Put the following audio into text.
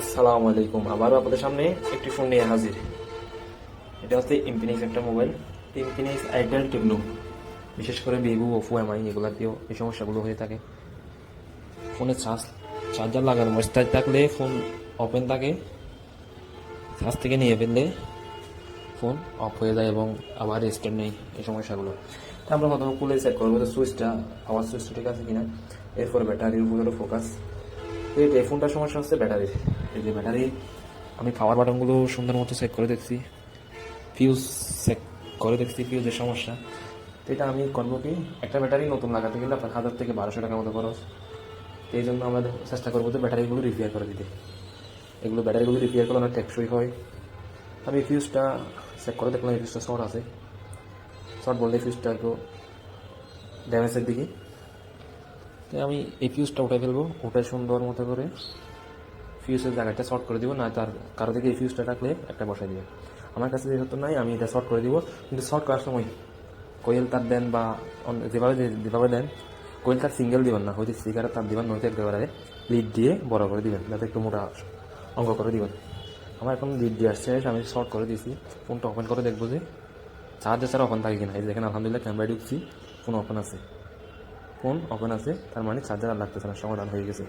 আসসালামু আলাইকুম, আবারও আপনাদের সামনে একটি ফোন নিয়ে হাজির। এটা হচ্ছে ইনফিনিক্স একটা মোবাইল, ইনফিনিক্স আইটেল টেকনো। বিশেষ করে ভিভো, ওপো, এমআই এগুলাতেও এই সমস্যাগুলো হয়ে থাকে। ফোনে চার্জার লাগানো চার্জ থাকলে ফোন ওপেন থাকে, চার্জ থেকে নিয়ে ফেললে ফোন অফ হয়ে যায় এবং আবার স্টার্ট নেই, এই সমস্যাগুলো। তা আমরা প্রথমে খুলে চেক করবো যে সুইচটা, পাওয়ার সুইচটা ঠিক আছে কিনা। এরপর ব্যাটারির উপরে ফোকাস। এই ফোনটার সমস্যা হচ্ছে ব্যাটারির। এই যে ব্যাটারি, আমি পাওয়ার বাটনগুলো সুন্দর মতো চেক করে দেখছি, ফিউজ চেক করে দেখছি, ফিউজের সমস্যা। তো এটা আমি করবো কি, একটা ব্যাটারি নতুন লাগাতে গেলে আপনার 1000 থেকে 1200 টাকার মতো খরচ। তো এই জন্য আমরা চেষ্টা করবো যে ব্যাটারিগুলো রিপেয়ার করে দিতে। ব্যাটারিগুলো রিপেয়ার করলে অনেক টেকসই হয়। আমি ফিউজটা চেক করে দেখলাম, এই ফিউজটা শর্ট আছে। শর্ট বললে ফিউজটা একটু ড্যামেজের দিকে। তো আমি এই ফিউজটা উঠে ফেলবো, উঠে সুন্দর মতো করে ফিউজের জায়গাটা শর্ট করে দিব, না তার কারো দিকে এই ফিউজটা রাখলে একটা বসাই দিবে। আমার কাছে যেহেতু নাই, আমি এটা শর্ট করে দিব। কিন্তু শর্ট করার সময় কোয়েল তার দেন বা যেভাবে দেন, কোয়েল তার সিঙ্গেল দিবেন না, হয়তো সিগারেট তার দিবেন, নয়তো একেবারে লিড দিয়ে বড় করে দিবেন, যাতে একটু মোটা অঙ্ক করে দিবেন। আমার এখন লিড দিয়ে আসছে, আমি শর্ট করে দিয়েছি। ফোনটা ওপেন করে দেখবো যে চার্জার ছাড়া ওপেন থাকে কিনা। এই দেখেন, আলহামদুলিল্লাহ ক্যামেরা ঢুকছি, ফোন ওপেন আছে। তার মানে চার্জার আর লাগতেছে না, সমাধান হয়ে গেছে।